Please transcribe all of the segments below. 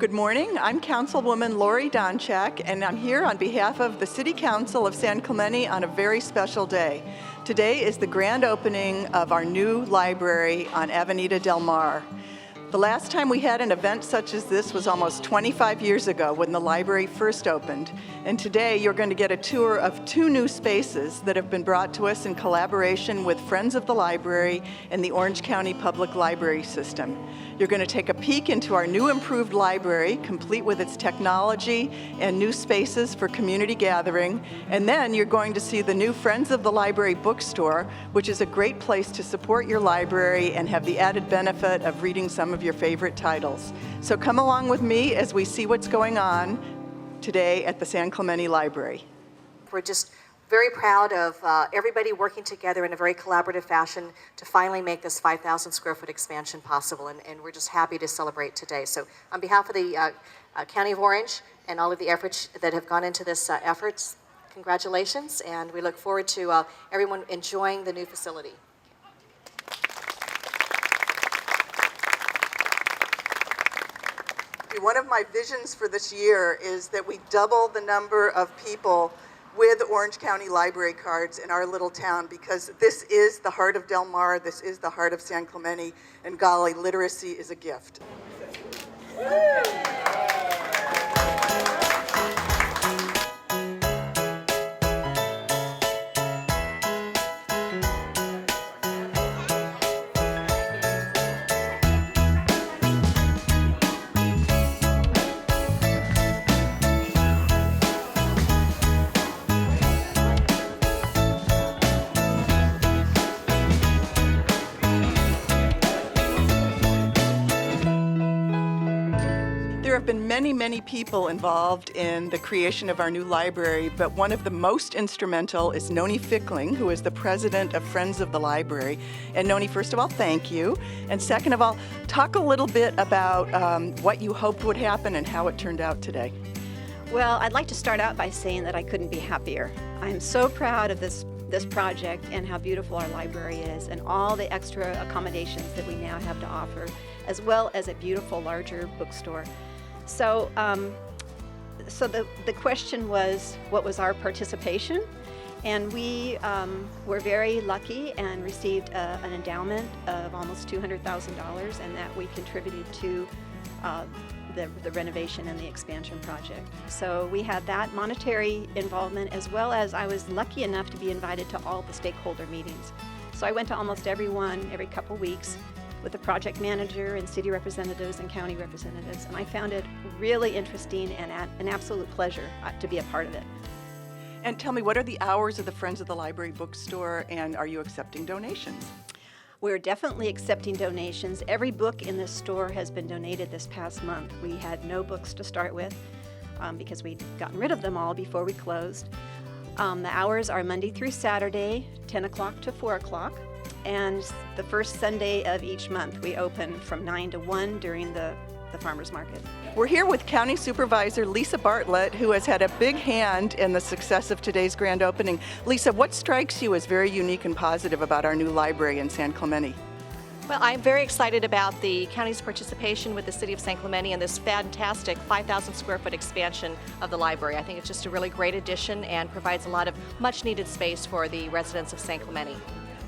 Good morning. I'm Councilwoman Lori Donchak, and I'm here on behalf of the City Council of San Clemente on a very special day. Today is the grand opening of our new library on Avenida Del Mar. The last time we had an event such as this was almost 25 years ago when the library first opened. And today you're going to get a tour of two new spaces that have been brought to us in collaboration with Friends of the Library and the Orange County Public Library System. You're going to take a peek into our new improved library, complete with its technology and new spaces for community gathering. And then you're going to see the new Friends of the Library bookstore, which is a great place to support your library and have the added benefit of reading some of your favorite titles. So come along with me as we see what's going on today at the San Clemente Library. We're just very proud of everybody working together in a very collaborative fashion to finally make this 5,000 square foot expansion possible, and we're just happy to celebrate today. So on behalf of the County of Orange and all of the efforts that have gone into this efforts, congratulations, and we look forward to everyone enjoying the new facility. One of my visions for this year is that we double the number of people with Orange County Library cards in our little town, because this is the heart of Del Mar, this is the heart of San Clemente, and golly, literacy is a gift. There have been many people involved in the creation of our new library, but one of the most instrumental is Noni Fickling, who is the president of Friends of the Library. And Noni, first of all, thank you. And second of all, talk a little bit about what you hoped would happen and how it turned out today. Well, I'd like to start out by saying that I couldn't be happier. I'm so proud of this project and how beautiful our library is and all the extra accommodations that we now have to offer, as well as a beautiful larger bookstore. So, the question was, what was our participation? And we were very lucky and received an endowment of almost $200,000, and that we contributed to the renovation and the expansion project. So we had that monetary involvement, as well as I was lucky enough to be invited to all the stakeholder meetings. So I went to almost every one every couple weeks with the project manager and city representatives and county representatives, and I found it really interesting and an absolute pleasure to be a part of it. And tell me, what are the hours of the Friends of the Library bookstore, and are you accepting donations? We're definitely accepting donations. Every book in this store has been donated this past month. We had no books to start with because we'd gotten rid of them all before we closed. The hours are Monday through Saturday, 10 o'clock to 4 o'clock. And the first Sunday of each month, we open from 9 to 1 during the farmers market. We're here with County Supervisor Lisa Bartlett, who has had a big hand in the success of today's grand opening. Lisa, what strikes you as very unique and positive about our new library in San Clemente? Well, I'm very excited about the county's participation with the City of San Clemente in this fantastic 5,000 square foot expansion of the library. I think it's just a really great addition and provides a lot of much needed space for the residents of San Clemente.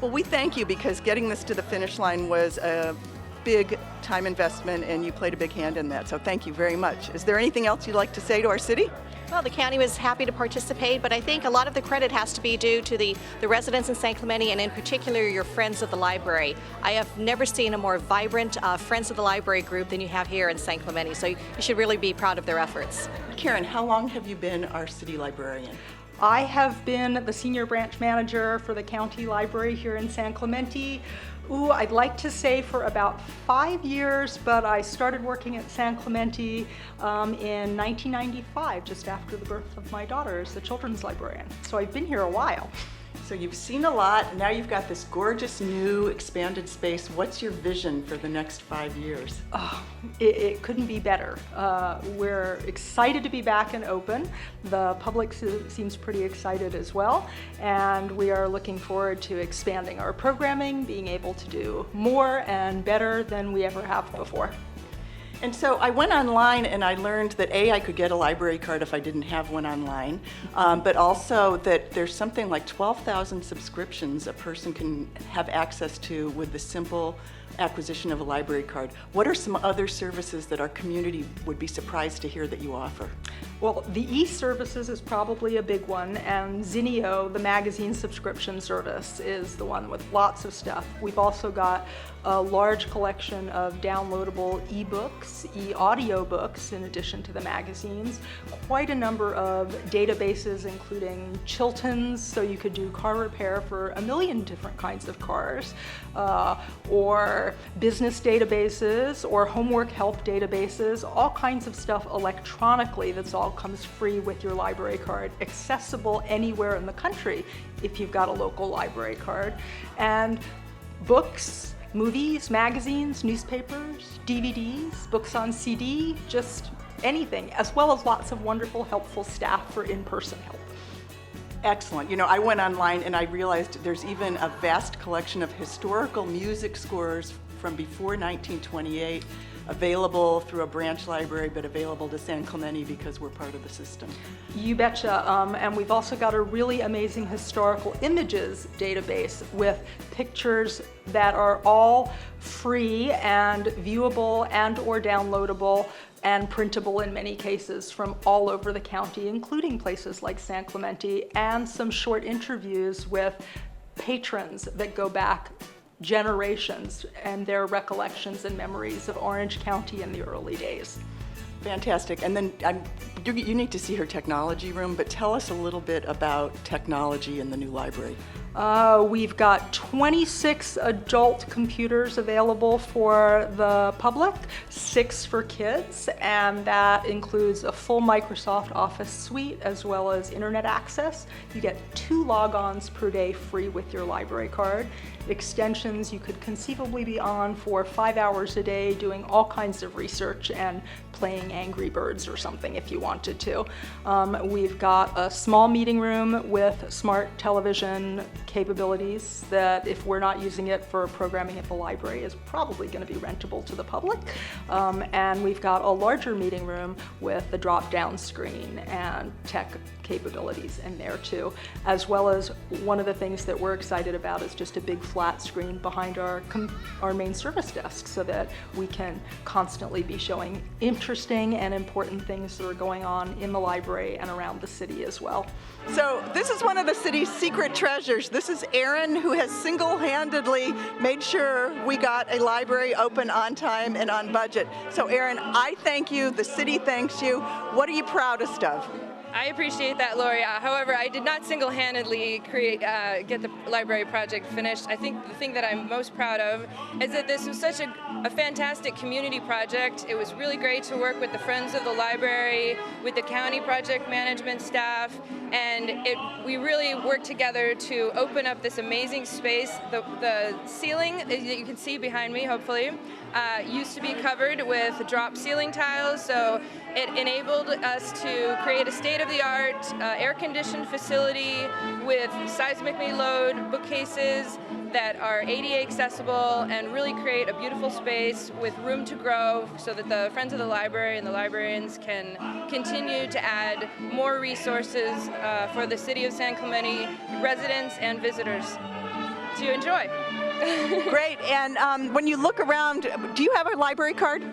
Well, we thank you, because getting this to the finish line was a big time investment, and you played a big hand in that. So thank you very much. Is there anything else you'd like to say to our city? Well, the county was happy to participate, but I think a lot of the credit has to be due to the residents in San Clemente, and in particular your Friends of the Library. I have never seen a more vibrant Friends of the Library group than you have here in San Clemente, so you should really be proud of their efforts. Karen, how long have you been our city librarian? I have been the senior branch manager for the county library here in San Clemente. I'd like to say for about 5 years, but I started working at San Clemente in 1995, just after the birth of my daughter as the children's librarian. So I've been here a while. So you've seen a lot, and now you've got this gorgeous new expanded space. What's your vision for the next 5 years? Oh, it couldn't be better. We're excited to be back and open. The public seems pretty excited as well, and we are looking forward to expanding our programming, being able to do more and better than we ever have before. And so I went online and I learned that I could get a library card if I didn't have one online, but also that there's something like 12,000 subscriptions a person can have access to with the simple acquisition of a library card. What are some other services that our community would be surprised to hear that you offer? Well, the e-services is probably a big one, and Zinio, the magazine subscription service, is the one with lots of stuff. We've also got a large collection of downloadable ebooks, e-audio books, in addition to the magazines. Quite a number of databases, including Chilton's, so you could do car repair for a million different kinds of cars, or business databases, or homework help databases, all kinds of stuff electronically that's all comes free with your library card, accessible anywhere in the country if you've got a local library card. And books, movies, magazines, newspapers, DVDs, books on CD, just anything, as well as lots of wonderful, helpful staff for in-person help. Excellent. You know, I went online and I realized there's even a vast collection of historical music scores from before 1928 available through a branch library, but available to San Clemente because we're part of the system. You betcha. And we've also got a really amazing historical images database with pictures that are all free and viewable and or downloadable and printable in many cases from all over the county, including places like San Clemente, and some short interviews with patrons that go back generations and their recollections and memories of Orange County in the early days. Fantastic. And then you need to see her technology room, but tell us a little bit about technology in the new library. We've got 26 adult computers available for the public, 6 for kids, and that includes a full Microsoft Office suite as well as internet access. You get 2 logons per day free with your library card. Extensions you could conceivably be on for 5 hours a day doing all kinds of research and playing Angry Birds or something if you wanted to. We've got a small meeting room with smart television capabilities that, if we're not using it for programming at the library, is probably going to be rentable to the public. And we've got a larger meeting room with the drop-down screen and tech capabilities in there too, as well as one of the things that we're excited about is just a big flat screen behind our main service desk so that we can constantly be showing interesting and important things that are going on in the library and around the city as well. So this is one of the city's secret treasures. This is Erin, who has single-handedly made sure we got a library open on time and on budget. So Erin, I thank you, the city thanks you. What are you proudest of? I appreciate that, Lori. However, I did not single-handedly get the library project finished. I think the thing that I'm most proud of is that this was such a fantastic community project. It was really great to work with the Friends of the Library, with the county project management staff, and we really worked together to open up this amazing space. The ceiling that you can see behind me, hopefully, used to be covered with drop ceiling tiles, so it enabled us to create a state-of-the-art air-conditioned facility with seismically low bookcases that are ADA accessible and really create a beautiful space with room to grow so that the Friends of the Library and the librarians can continue to add more resources for the City of San Clemente residents and visitors to enjoy. Great. And when you look around, do you have a library card?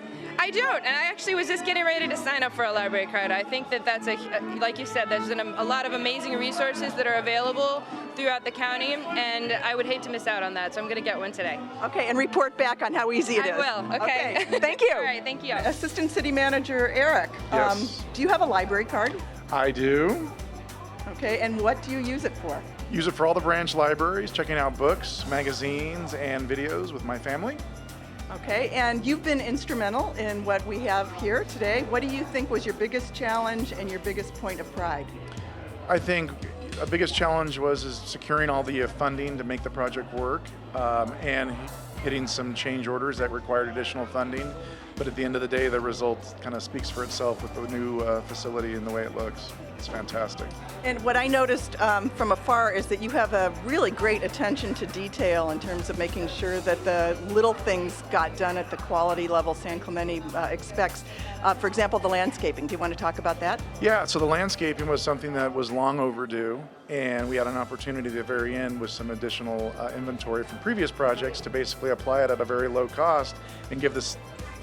I don't, and I actually was just getting ready to sign up for a library card. I think that that's like you said, there's a lot of amazing resources that are available throughout the county, and I would hate to miss out on that, so I'm going to get one today. Okay, and report back on how easy it is. I will, okay. Thank you. All right, thank you. Assistant City Manager Eric, Yes. Do you have a library card? I do. Okay, and what do you use it for? Use it for all the branch libraries, checking out books, magazines, and videos with my family. Okay, and you've been instrumental in what we have here today. What do you think was your biggest challenge and your biggest point of pride? I think a biggest challenge was securing all the funding to make the project work, and hitting some change orders that required additional funding. But at the end of the day, the result kind of speaks for itself with the new facility and the way it looks. It's fantastic. And what I noticed from afar is that you have a really great attention to detail in terms of making sure that the little things got done at the quality level San Clemente expects. For example, the landscaping. Do you want to talk about that? Yeah, so the landscaping was something that was long overdue, and we had an opportunity at the very end with some additional inventory from previous projects to basically apply it at a very low cost and give this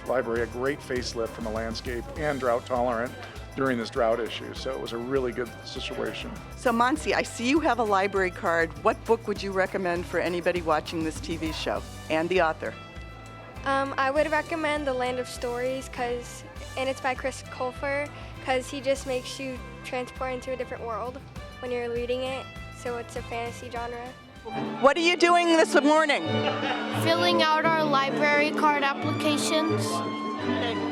library a great facelift from a landscape and drought tolerant during this drought issue. So it was a really good situation. So Monsi, I see you have a library card. What book would you recommend for anybody watching this TV show and the author? I would recommend The Land of Stories, and it's by Chris Colfer, because he just makes you transport into a different world when you're reading it, so it's a fantasy genre. What are you doing this morning? Filling out our library card applications.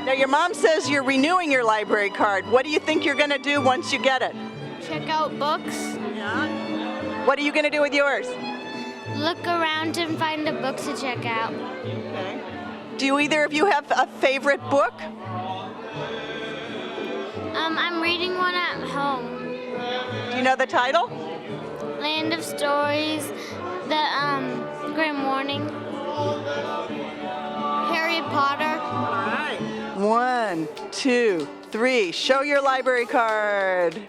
Now your mom says you're renewing your library card. What do you think you're going to do once you get it? Check out books. Yeah. What are you going to do with yours? Look around and find a book to check out. Okay. Do you either of you have a favorite book? I'm reading one at home. Do you know the title? Land of Stories, the Grim Warning, Harry Potter. All right. 1, 2, 3. Show your library card.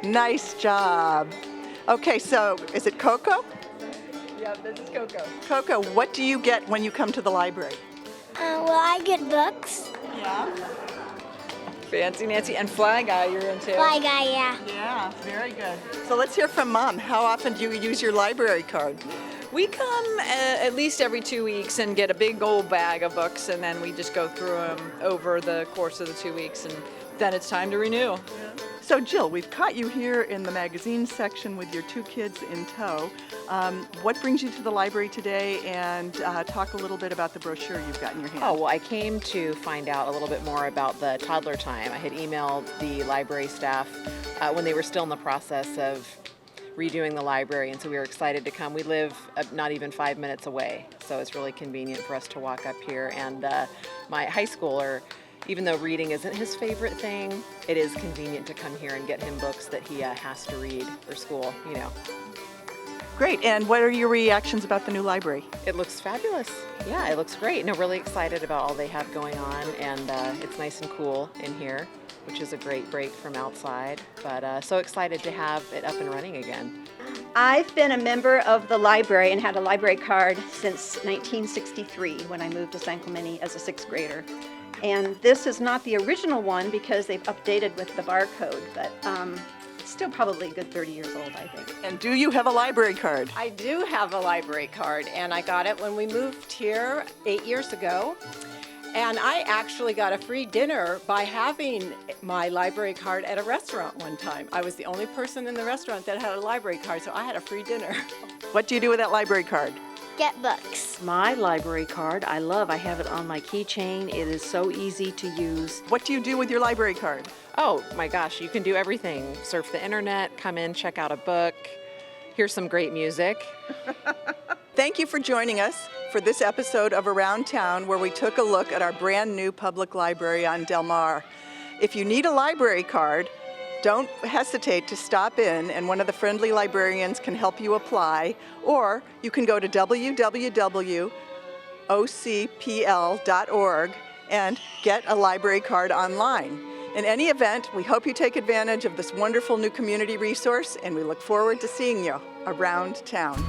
Nice job. Okay, so is it Coco? Yeah, this is Coco. Coco, what do you get when you come to the library? Well, I get books. Yeah. Fancy Nancy, and Fly Guy you're into. Fly Guy, yeah. Yeah, very good. So let's hear from Mom. How often do you use your library card? We come at least every 2 weeks and get a big old bag of books, and then we just go through them over the course of the 2 weeks, and then it's time to renew. So Jill, we've caught you here in the magazine section with your 2 kids in tow. What brings you to the library today, and talk a little bit about the brochure you've got in your hand. Oh, well, I came to find out a little bit more about the toddler time. I had emailed the library staff when they were still in the process of redoing the library, and so we were excited to come. We live not even 5 minutes away, so it's really convenient for us to walk up here. And my high schooler, even though reading isn't his favorite thing, it is convenient to come here and get him books that he has to read for school, you know. Great, and what are your reactions about the new library? It looks fabulous. Yeah, it looks great. No, really excited about all they have going on, and it's nice and cool in here, which is a great break from outside, but so excited to have it up and running again. I've been a member of the library and had a library card since 1963 when I moved to San Clemente as a 6th grader. And this is not the original one because they've updated with the barcode, but it's still probably a good 30 years old, I think. And do you have a library card? I do have a library card, and I got it when we moved here 8 years ago. And I actually got a free dinner by having my library card at a restaurant one time. I was the only person in the restaurant that had a library card, so I had a free dinner. What do you do with that library card? Get books. My library card, I love. I have it on my keychain. It is so easy to use. What do you do with your library card? Oh my gosh, you can do everything. Surf the internet, come in, check out a book, hear some great music. Thank you for joining us for this episode of Around Town, where we took a look at our brand new public library on Del Mar. If you need a library card, don't hesitate to stop in, and one of the friendly librarians can help you apply, or you can go to www.ocpl.org and get a library card online. In any event, we hope you take advantage of this wonderful new community resource, and we look forward to seeing you around town.